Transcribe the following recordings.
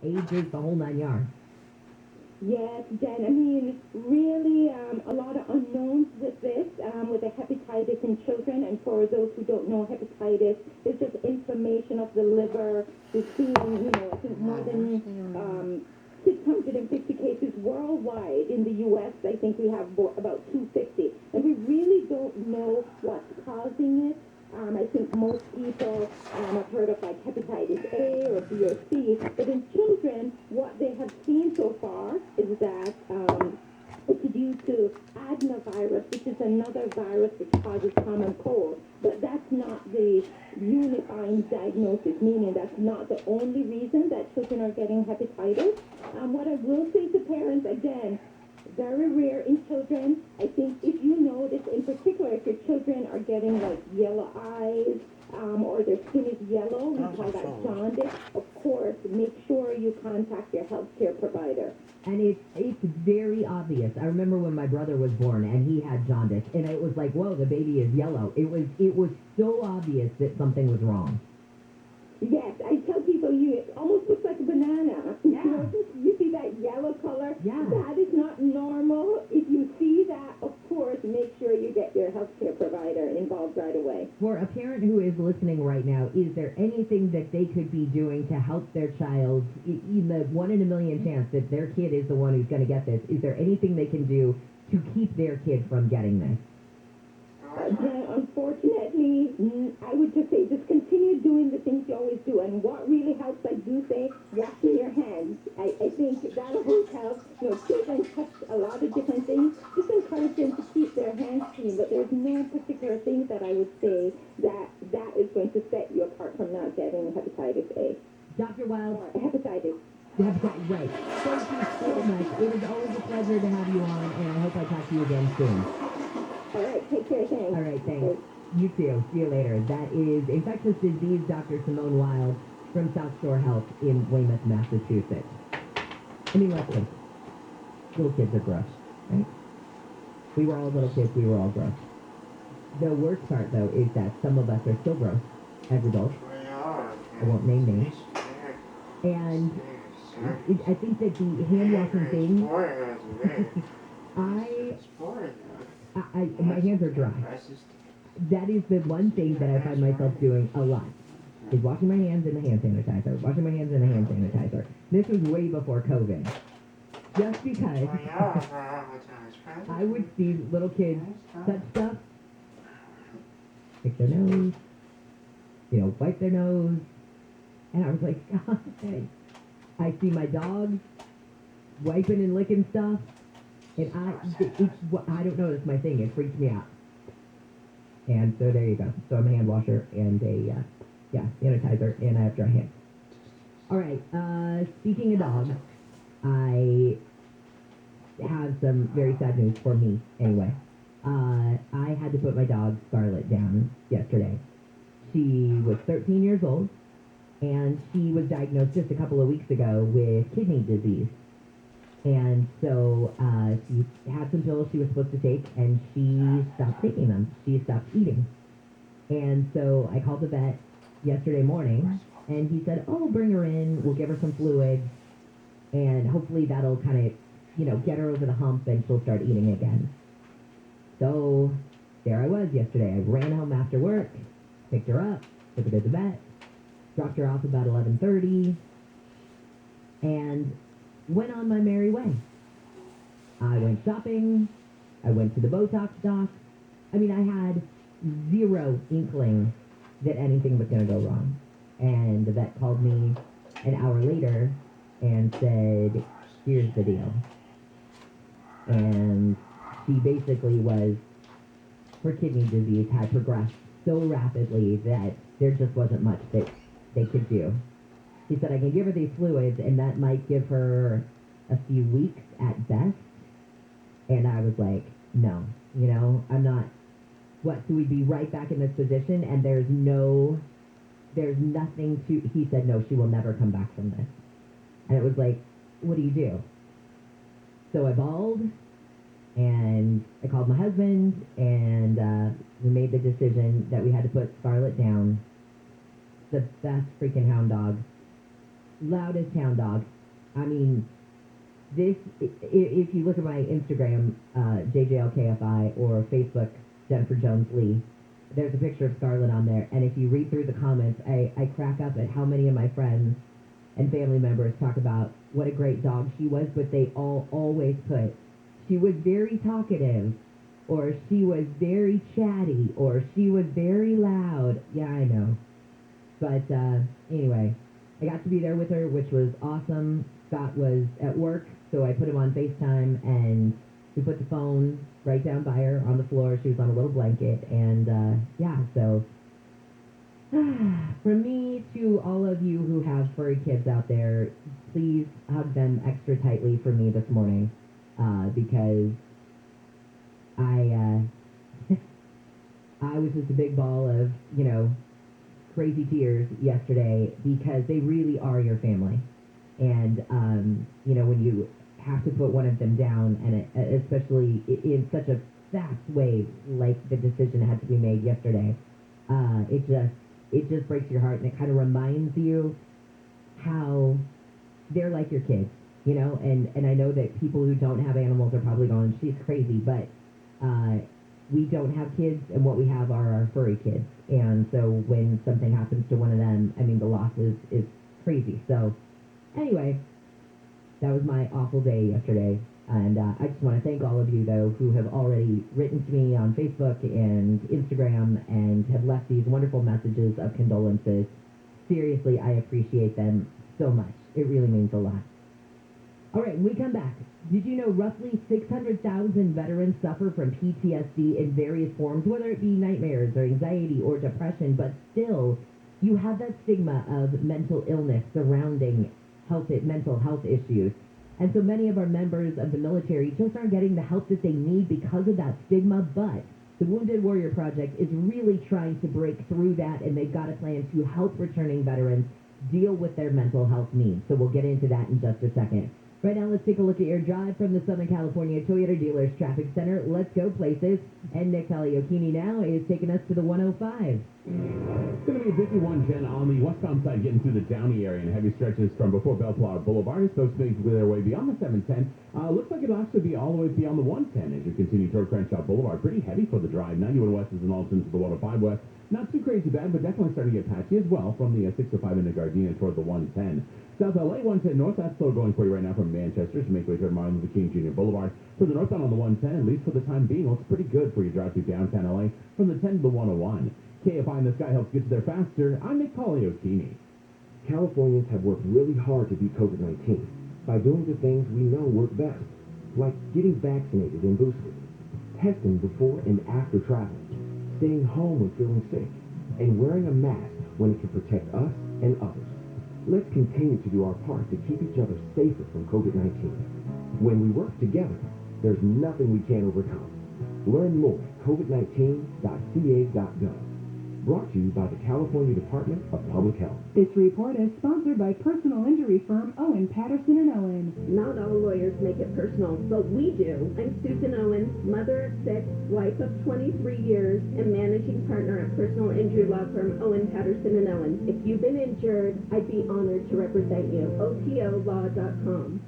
ages, the whole nine yards. Yes, Jen. I mean, really, a lot of unknowns with this, with the hepatitis in children. And for those who don't know, hepatitis is just inflammation of the liver. We've seen, I think more than 650 cases worldwide. In the U.S., I think we have about 250. And we really don't know what's causing it. I think most people have heard of like hepatitis A or B or C, but in children, what they have seen so far is that it's due to adenovirus, which is another virus which causes common cold. But that's not the unifying diagnosis, meaning that's not the only reason that children are getting hepatitis. What I will say to parents, again, very rare in children. I think if you notice, in particular, if your children are getting like yellow eyes or their skin is yellow, we call that jaundice. Of course, make sure you contact your healthcare provider. And it's very obvious. I remember when my brother was born and he had jaundice, and it was like, whoa, the baby is yellow. It was so obvious that something was wrong. Yes, I tell people it almost looks like a banana. Yeah. You see that yellow color? Yeah. That is not normal. If you see that, of course, make sure you get your healthcare provider involved right away. For a parent who is listening right now, is there anything that they could be doing to help their child, in the 1 in a million chance that their kid is the one who's going to get this, is there anything they can do to keep their kid from getting this? Unfortunately, I would just say just continue doing the things you always do. And what really helps, I do say, washing your hands. I think that always helps. Children touch a lot of different things. Just encourage them to keep their hands clean. But there's no particular thing that I would say that is going to set you apart from not getting hepatitis A. Dr. Wild? Hepatitis. Hepatitis, right. Thank you so much. It is always a pleasure to have you on, and I hope I talk to you again soon. All right, take care, thanks. All right, thanks. You too. See you later. That is infectious disease Dr. Simone Wild from South Shore Health in Weymouth, Massachusetts. I mean, let's face it. Little kids are gross, right? We were all little kids. We were all gross. The worst part, though, is that some of us are still gross as adults. I won't name names. And I think that the hand washing thing, my hands are dry. That is the one thing that I find myself doing a lot, is washing my hands in the hand sanitizer, washing my hands in the hand sanitizer. This was way before COVID. Just because I would see little kids touch stuff, pick their nose, wipe their nose, and I was like, God, I see my dog wiping and licking stuff, and I don't know, it's my thing, it freaks me out. And so there you go. So I'm a hand washer and a sanitizer, and I have dry hands. All right, speaking of dogs, I have some very sad news for me anyway. I had to put my dog Scarlett down yesterday. She was 13 years old, and she was diagnosed just a couple of weeks ago with kidney disease. And so she had some pills she was supposed to take, and she stopped taking them. She stopped eating. And so I called the vet yesterday morning, and he said, oh, bring her in. We'll give her some fluids, and hopefully that'll kind of, get her over the hump, and she'll start eating again. So there I was yesterday. I ran home after work, picked her up, took her to the vet, dropped her off about 11:30, and went on my merry way. I went shopping. I went to the Botox doc. I mean, I had zero inkling that anything was going to go wrong. And the vet called me an hour later and said, here's the deal. And she basically her kidney disease had progressed so rapidly that there just wasn't much that they could do. He said, I can give her these fluids, and that might give her a few weeks at best. And I was like, no, I'm not. What, so we'd be right back in this position, and there's nothing to, he said, no, she will never come back from this. And it was like, what do you do? So I bawled, and I called my husband, and we made the decision that we had to put Scarlett down. The best freaking hound dog loudest hound dog. I mean, if you look at my Instagram, JJLKFI, or Facebook, Jennifer Jones Lee, there's a picture of Scarlett on there. And if you read through the comments, I crack up at how many of my friends and family members talk about what a great dog she was, but they all always put, she was very talkative, or she was very chatty, or she was very loud. Yeah, I know. But anyway, I got to be there with her, which was awesome. Scott was at work, so I put him on FaceTime, and we put the phone right down by her on the floor. She was on a little blanket, and yeah, so from me to all of you who have furry kids out there, please hug them extra tightly for me this morning, because I was just a big ball of, crazy tears yesterday, because they really are your family. And, when you have to put one of them down, and especially in such a fast way, like the decision had to be made yesterday, it just breaks your heart, and it kind of reminds you how they're like your kids, and I know that people who don't have animals are probably going, she's crazy, but we don't have kids, and what we have are our furry kids. And so when something happens to one of them, I mean, the loss is crazy. So anyway, that was my awful day yesterday. And I just want to thank all of you, though, who have already written to me on Facebook and Instagram and have left these wonderful messages of condolences. Seriously, I appreciate them so much. It really means a lot. All right, when we come back, did you know roughly 600,000 veterans suffer from PTSD in various forms, whether it be nightmares or anxiety or depression, but still you have that stigma of mental illness surrounding mental health issues. And so many of our members of the military just aren't getting the help that they need because of that stigma, but the Wounded Warrior Project is really trying to break through that, and they've got a plan to help returning veterans deal with their mental health needs. So we'll get into that in just a second. Right now, let's take a look at your drive from the Southern California Toyota Dealers Traffic Center. Let's go places. And Nick Taliokini now is taking us to the 105. It's going to be a busy 110 on the westbound side, getting through the Downey area, and heavy stretches from before Bellflower Boulevard. As those make their way beyond the 710, looks like it'll actually be all the way beyond the 110 as you continue toward Crenshaw Boulevard. Pretty heavy for the drive. 91 west is an alternate to the 105 west. Not too crazy bad, but definitely starting to get patchy as well from the 605 into Gardena toward the 110. South LA 110 north, that's still going for you right now from Manchester to make way toward Martin Luther King Jr. Boulevard. For the northbound on the 110, at least for the time being, looks pretty good for your drive through downtown LA from the 10 to the 101. KFI in the Sky helps get you there faster. I'm Nick Taliokini. Californians have worked really hard to beat COVID-19 by doing the things we know work best, like getting vaccinated and boosted, testing before and after travel, staying home when feeling sick, and wearing a mask when it can protect us and others. Let's continue to do our part to keep each other safer from COVID-19. When we work together, there's nothing we can't overcome. Learn more at covid19.ca.gov. Brought to you by the California Department of Public Health. This report is sponsored by personal injury firm Owen, Patterson & Owen. Not all lawyers make it personal, but we do. I'm Susan Owen, mother of 6, wife of 23 years, and managing partner at personal injury law firm Owen, Patterson & Owen. If you've been injured, I'd be honored to represent you. OTOlaw.com.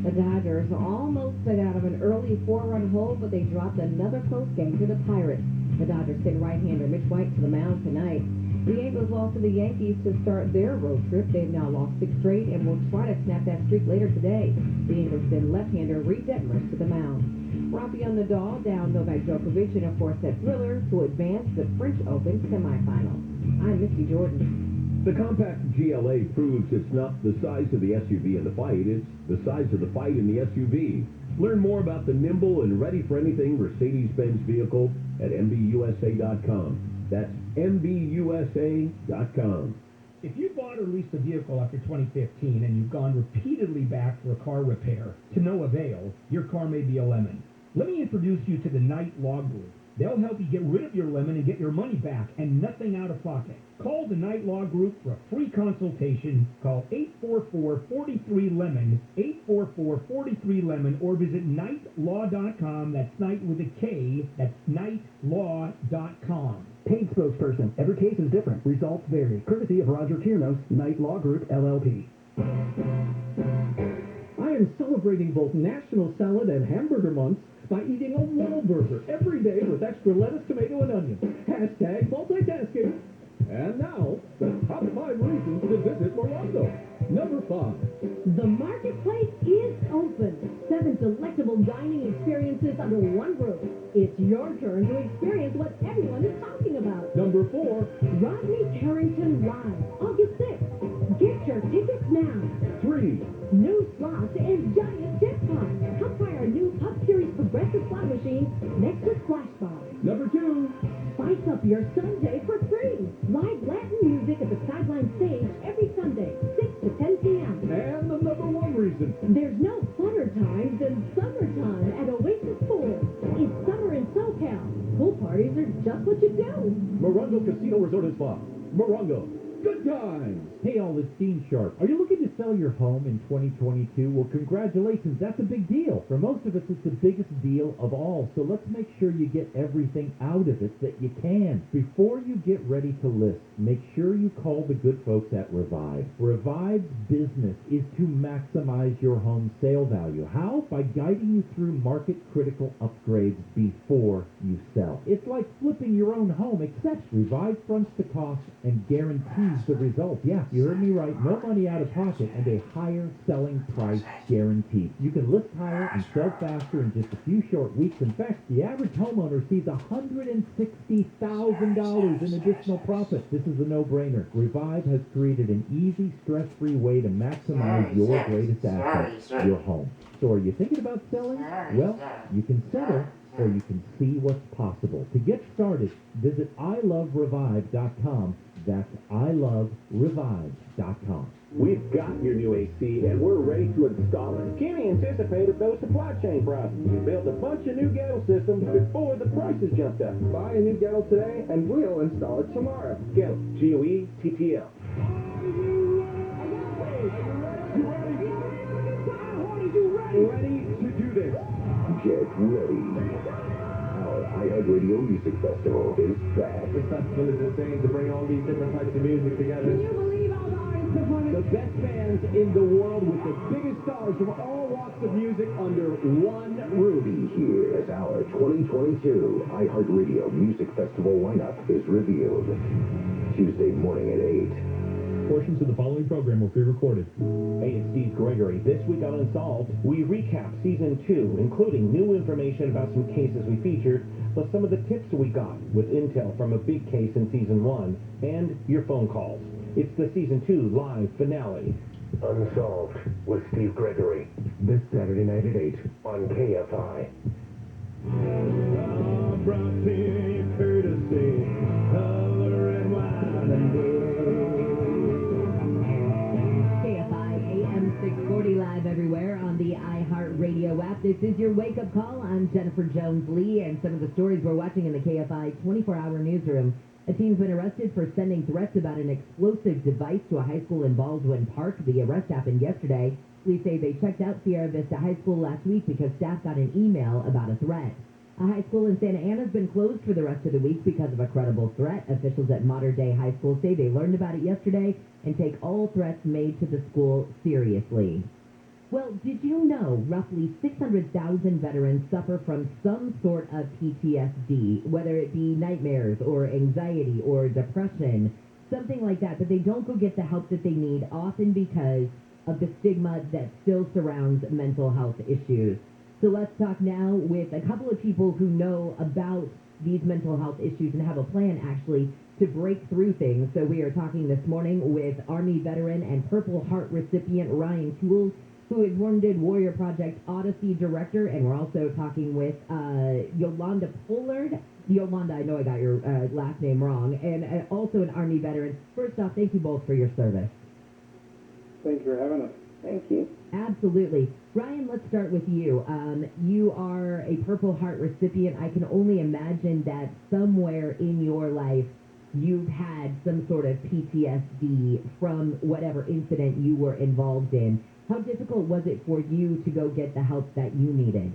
The Dodgers almost spit out of an early 4-run hole, but they dropped another close game to the Pirates. The Dodgers send right-hander Mitch White to the mound tonight. The Angels lost to the Yankees to start their road trip. They've now lost 6 straight and will try to snap that streak later today. The Angels send left-hander Reed Detmers to the mound. Rafael Nadal down Novak Djokovic in a 4-set thriller to advance the French Open semifinals. I'm Misty Jordan. The compact GLA proves it's not the size of the SUV in the fight, it's the size of the fight in the SUV. Learn more about the nimble and ready-for-anything Mercedes-Benz vehicle at MBUSA.com. That's MBUSA.com. If you bought or leased a vehicle after 2015 and you've gone repeatedly back for a car repair to no avail, your car may be a lemon. Let me introduce you to the Knight Law Group. They'll help you get rid of your lemon and get your money back and nothing out of pocket. Call the Night Law Group for a free consultation. Call 844-43-LEMON, 844-43-LEMON, or visit nightlaw.com. That's night with a K. That's nightlaw.com. Paid spokesperson. Every case is different. Results vary. Courtesy of Roger Tiernos, Night Law Group, LLP. I am celebrating both National Salad and Hamburger Months by eating a Wahlburger every day with extra lettuce, tomato, and onion. Hashtag multitasking. And now, the top 5 reasons to visit Morongo. Number 5. The marketplace is open. 7 delectable dining experiences under one roof. It's your turn to experience what everyone is talking about. Number 4. Rodney Carrington Live, August 6th. Get your tickets now. 3. New slots and giant jackpots. Come try our new Pup Series progressive slot machine next to Splash Bar. Number 2. Spice up your Sunday for free. Live Latin music at the Sideline Stage every Sunday, 6 to 10 p.m. And the number 1 reason. There's no funner time than summertime at Oasis Pool. It's summer in SoCal. Pool parties are just what you do. Morongo Casino Resort and Spa. Morongo. Good times. Hey, all, it's Dean Sharp. Are you looking to sell your home in 2022? Well, congratulations. That's a big deal. For most of us, it's the biggest deal of all. So let's make sure you get everything out of it that you can. Before you get ready to list, make sure you call the good folks at Revive. Revive's business is to maximize your home sale value. How? By guiding you through market-critical upgrades before you sell. It's like flipping your own home, except Revive fronts the cost and guarantees the result. Yeah, you heard me right. No money out of pocket and a higher selling price guaranteed. You can list higher and sell faster in just a few short weeks. In fact, the average homeowner sees $160,000 in additional profit. This is a no-brainer. Revive has created an easy, stress-free way to maximize your greatest asset, your home. So are you thinking about selling? Well, you can settle or you can see what's possible. To get started, visit iloverevive.com. That's iloverevive.com. We've got your new AC, and we're ready to install it. Kenny anticipated those supply chain problems. We built a bunch of new ghetto systems before the prices jumped up. Buy a new ghetto today, and we'll install it tomorrow. Ghetto, G-O-E-T-T-L. Ready to do this. Get ready. Our iHeartRadio Music Festival is back. This festival is insane to bring all these different types of music together. Can you believe all the artists have won it? The best bands in the world with the biggest stars from all walks of music under one roof. Be here as our 2022 iHeartRadio Music Festival lineup is revealed. Tuesday morning at 8. Portions of the following program were pre-recorded. Hey, it's Steve Gregory. This week on Unsolved, we recap Season 2, including new information about some cases we featured, plus some of the tips we got with intel from a big case in Season 1, and your phone calls. It's the Season 2 live finale. Unsolved with Steve Gregory. This Saturday night at 8 on KFI. Brought to you courtesy of the red wine and KFI AM 640 live everywhere on the iHeartRadio app. This is your wake-up call. I'm Jennifer Jones-Lee, and some of the stories we're watching in the KFI 24-hour newsroom. A teen's been arrested for sending threats about an explosive device to a high school in Baldwin Park. The arrest happened yesterday. Police say they checked out Sierra Vista High School last week because staff got an email about a threat. A high school in Santa Ana has been closed for the rest of the week because of a credible threat. Officials at Mater Dei High School say they learned about it yesterday and take all threats made to the school seriously. Well, did you know roughly 600,000 veterans suffer from some sort of PTSD, whether it be nightmares or anxiety or depression, something like that, but they don't go get the help that they need, often because of the stigma that still surrounds mental health issues. So let's talk now with a couple of people who know about these mental health issues and have a plan, actually, to break through things. So we are talking this morning with Army veteran and Purple Heart recipient Ryan Tools, who is Wounded Warrior Project Odyssey director, and we're also talking with Yolanda Pollard. Yolanda, I know I got your last name wrong, and also an Army veteran. First off, thank you both for your service. Thank you for having us. Thank you. Absolutely. Ryan, let's start with you. You are a Purple Heart recipient. I can only imagine that somewhere in your life you've had some sort of PTSD from whatever incident you were involved in. How difficult was it for you to go get the help that you needed?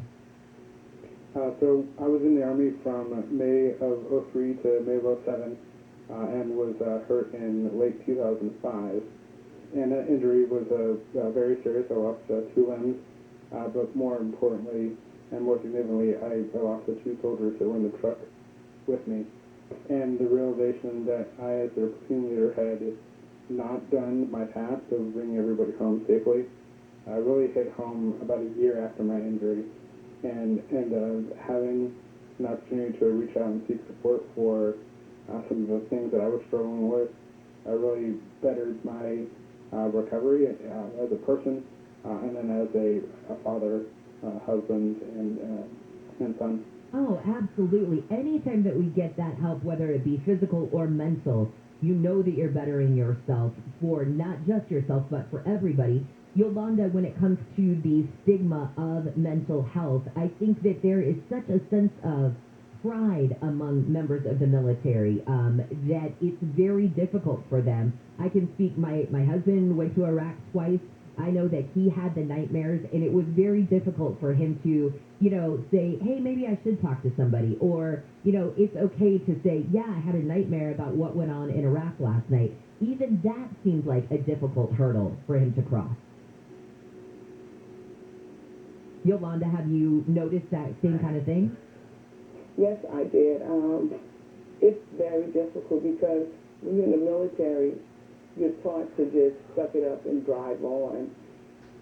So I was in the Army from May of '03 to May of '07 and was hurt in late 2005. And that injury was very serious. I lost 2 limbs, but more importantly and more significantly, I lost the 2 soldiers that were in the truck with me. And the realization that I, as their platoon leader, had not done my task of bringing everybody home safely really hit home about a year after my injury. And having an opportunity to reach out and seek support for some of the things that I was struggling with really bettered my recovery as a person, and then as a father, husband, and son. Oh, absolutely. Anytime that we get that help, whether it be physical or mental, you know that you're bettering yourself for not just yourself, but for everybody. Yolanda, when it comes to the stigma of mental health, I think that there is such a sense of pride among members of the military that it's very difficult for them. I can speak, my husband went to Iraq twice. I know that he had the nightmares, and it was very difficult for him to, say, hey, maybe I should talk to somebody. Or, it's okay to say, yeah, I had a nightmare about what went on in Iraq last night. Even that seems like a difficult hurdle for him to cross. Yolanda, have you noticed that same kind of thing? Yes, I did. It's very difficult because when you're in the military, you're taught to just suck it up and drive on.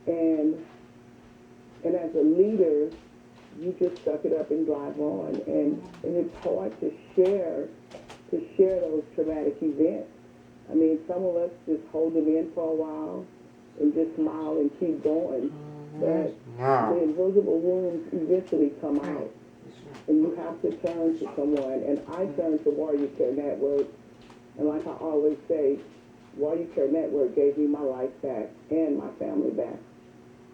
And as a leader, you just suck it up and drive on. And it's hard to share those traumatic events. I mean, some of us just hold them in for a while and just smile and keep going. But the invisible wounds eventually come out. And you have to turn to someone. And I turned to Warrior Care Network. And like I always say, Warrior Care Network gave me my life back and my family back.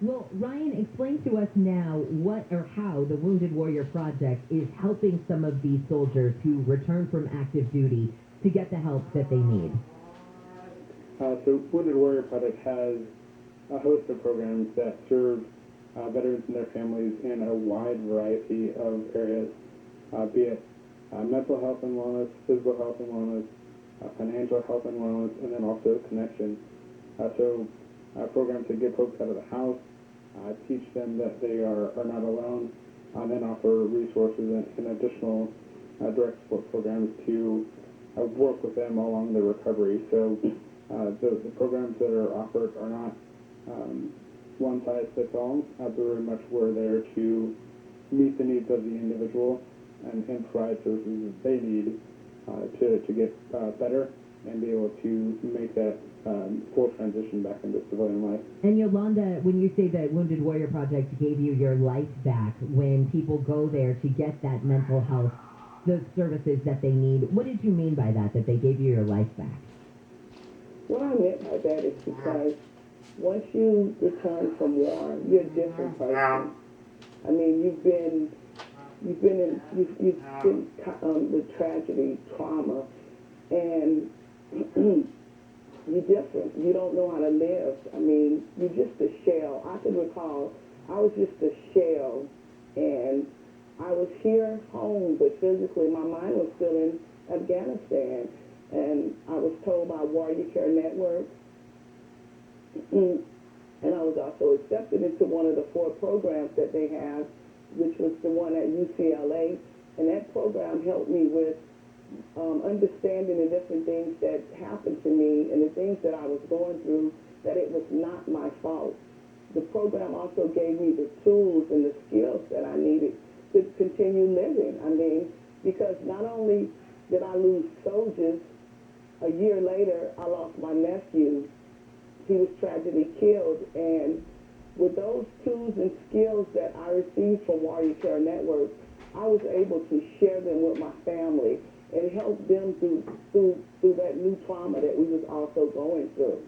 Well, Ryan, explain to us now what or how the Wounded Warrior Project is helping some of these soldiers who return from active duty to get the help that they need. So Wounded Warrior Project has a host of programs that serve veterans and their families in a wide variety of areas, be it mental health and wellness, physical health and wellness, financial health and wellness, and then also connection. So programs that get folks out of the house, teach them that they are not alone, and then offer resources and additional direct support programs to work with them along the recovery. So the programs that are offered are not one size fits all. Very much we're there to meet the needs of the individual and provide services that they need to get better and be able to make that full transition back into civilian life. And Yolanda, when you say that Wounded Warrior Project gave you your life back, when people go there to get that mental health, those services that they need, what did you mean by that they gave you your life back? What I meant by that is because once you return from war, you're a different person. I mean, you've been with tragedy, trauma, and you're different. You don't know how to live. I mean, you're just a shell. I can recall I was just a shell, and I was here home, but physically my mind was still in Afghanistan. And I was told by Warrior Care Network, and I was also accepted into one of the 4 programs that they have, which was the one at UCLA. And that program helped me with understanding the different things that happened to me and the things that I was going through, that it was not my fault. The program also gave me the tools and the skills that I needed to continue living. I mean, because not only did I lose soldiers, a year later, I lost my nephew. He was tragically killed, and with those tools and skills that I received from Warrior Care Network, I was able to share them with my family and help them through that new trauma that we was also going through.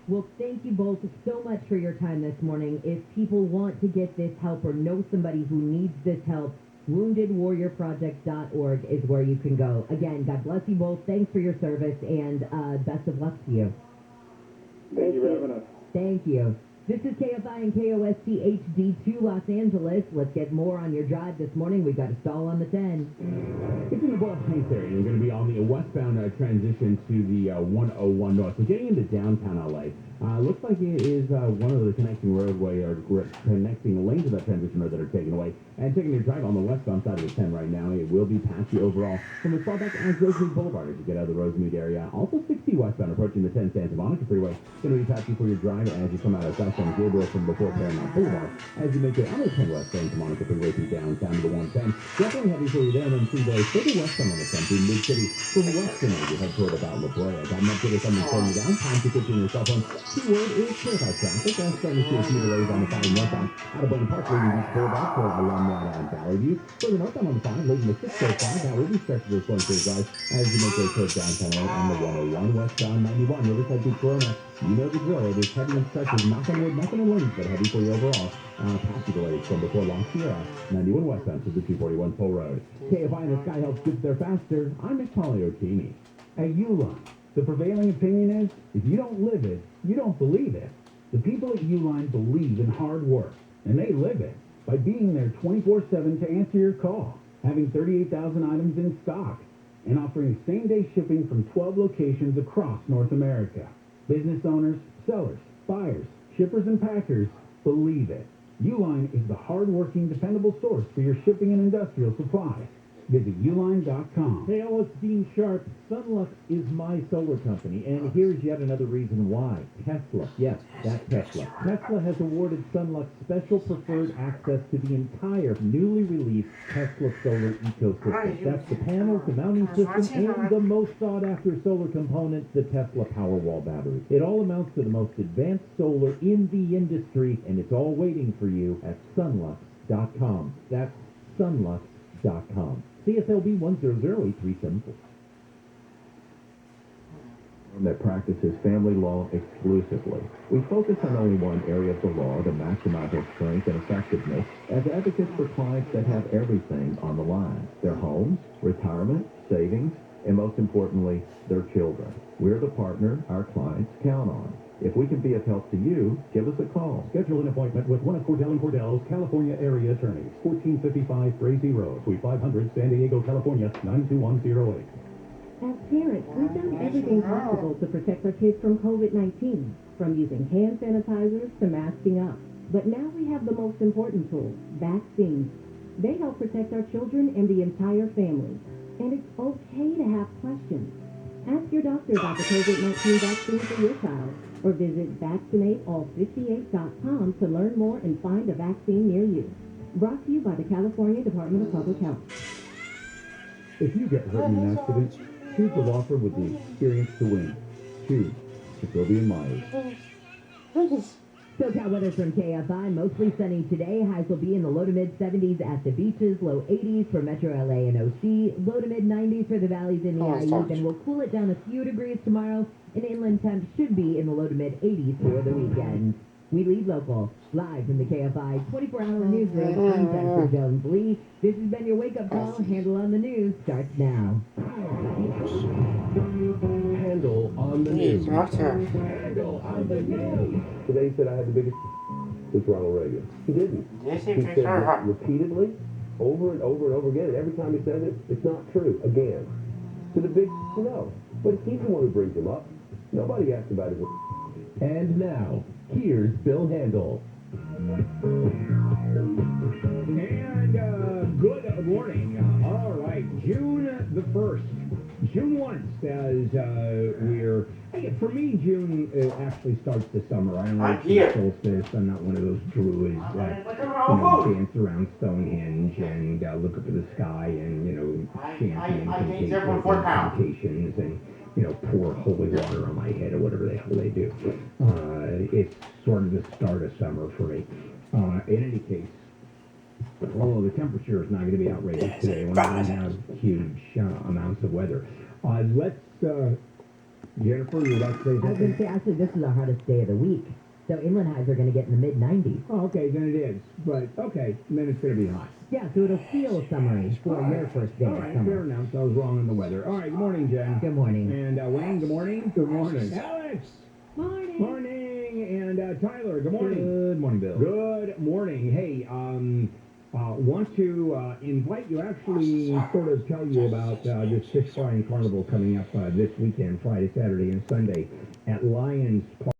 Well, thank you both so much for your time this morning. If people want to get this help or know somebody who needs this help, woundedwarriorproject.org is where you can go. Again, God bless you both. Thanks for your service, and best of luck to you. Thank you for having us. Thank you. This is KFI and KOST HD2 Los Angeles. Let's get more on your drive this morning. We've got a stall on the 10. It's in the Boyle Heights area. We're going to be on the westbound transition to the 101 north. We're getting into downtown LA. Looks like it is one of the connecting roadway or connecting lanes of that transition road that are taken away. And taking your drive on the westbound side of the 10 right now, it will be patchy overall from as far back as Rosemead Boulevard as you get out of the Rosemead area. Also 60 westbound approaching the 10 Santa Monica Freeway. Going to be patchy for your drive as you come out of South San Gabriel from before Paramount Boulevard. As you make it on the 10 west Santa Monica Freeway through downtown to the 110. Definitely heavy for you there, and then freeway further west on the 10 through Mid-City. From western as you head toward about La Brea. Got an update or something slowing you down. Time to get you on your cell phone. Keyword is clear-out traffic. I'm starting to see a few delays on the 5 northbound. Out of Bonner Park, leading east Boulevard toward along that Valley View. Further northbound on the 5, leading the 605. That will be stretched to the flowing clear drive as you make your towards downtown on the 101 westbound 91. Riverside to Corona. You know the drill. It is heavy and stretches. Knock on wood, nothing in lanes, but heavy for you overall. Passing delays from before Long Sierra, 91 westbound to the 241 Toll Road. KFI and the Sky helps get there faster. I'm Miss Polly-Otini. At Uline, the prevailing opinion is, if you don't live it, you don't believe it. The people at Uline believe in hard work, and they live it by being there 24/7 to answer your call, having 38,000 items in stock, and offering same-day shipping from 12 locations across North America. Business owners, sellers, buyers, shippers, and packers believe it. Uline is the hard-working, dependable source for your shipping and industrial supplies. Visit uline.com. Hey, all, it's Dean Sharp. Sunlux is my solar company, and here's yet another reason why. Tesla. Yes, that Tesla. Tesla has awarded Sunlux special preferred access to the entire newly released Tesla solar ecosystem. That's the panels, the mounting system, and the most sought-after solar component, the Tesla Powerwall battery. It all amounts to the most advanced solar in the industry, and it's all waiting for you at sunlux.com. That's sunlux.com. CSLB 1008374. That practices family law exclusively. We focus on only one area of the law to maximize our strength and effectiveness as advocates for clients that have everything on the line. Their homes, retirement, savings, and most importantly, their children. We're the partner our clients count on. If we can be of help to you, give us a call. Schedule an appointment with one of Cordell & Cordell's California area attorneys. 1455 Frazee Road, Suite 500, San Diego, California, 92108. As parents, we've done everything possible to protect our kids from COVID-19, from using hand sanitizers to masking up. But now we have the most important tool, vaccines. They help protect our children and the entire family. And it's okay to have questions. Ask your doctor about the COVID-19 vaccine for your child, or visit vaccinateall58.com to learn more and find a vaccine near you. Brought to you by the California Department of Public Health. If you get hurt in an accident, choose the law firm with the experience to win. Choose Jacoby & Myers. SoCal weather from KFI. Mostly sunny today. Highs will be in the low to mid 70s at the beaches, low 80s for Metro LA and OC, low to mid 90s for the valleys in the IU. Then we'll cool it down a few degrees tomorrow, and inland temps should be in the low to mid 80s for the weekend. We lead local, live from the KFI 24-hour newsroom. I'm Jennifer Jones-Lee. This has been your wake-up call. Handle on the News starts now. Handle on the news. Handle on the news. Today he said I had the biggest with Ronald Reagan. He didn't. He said that repeatedly, over and over and over again. And every time he says it, it's not true. Again. To the big no. But he's the one who brings him up. Nobody asked about his. And now, here's Bill Handel. And good morning. All right, June the 1st. June 1 says we're... Hey, for me, June actually starts the summer. I don't like the solstice. I'm not one of those druids that, dance around Stonehenge and look up at the sky and, chant incantations and, pour holy water on my head or whatever the hell they do. It's sort of the start of summer for me. In any case, the temperature is not going to be outrageous today. We're not going to have huge amounts of weather. Let's Jennifer, you'd like to say I was going something? to say, actually, this is our hottest day of the week. So inland highs are going to get in the mid-90s. Oh, okay, then it is. But, okay, then it's going to be hot. Yeah, so it'll feel summery for your first day All of right, summer. fair enough. So I was wrong on the weather. All right, good morning, Jen. Good morning. And Wayne, good morning. Good morning. Alex. Morning. Morning. And Tyler, good morning. Good morning, Bill. Good morning. Hey, want to invite you, actually sort of tell you about this fish frying carnival coming up this weekend, Friday, Saturday, and Sunday at Lions Park.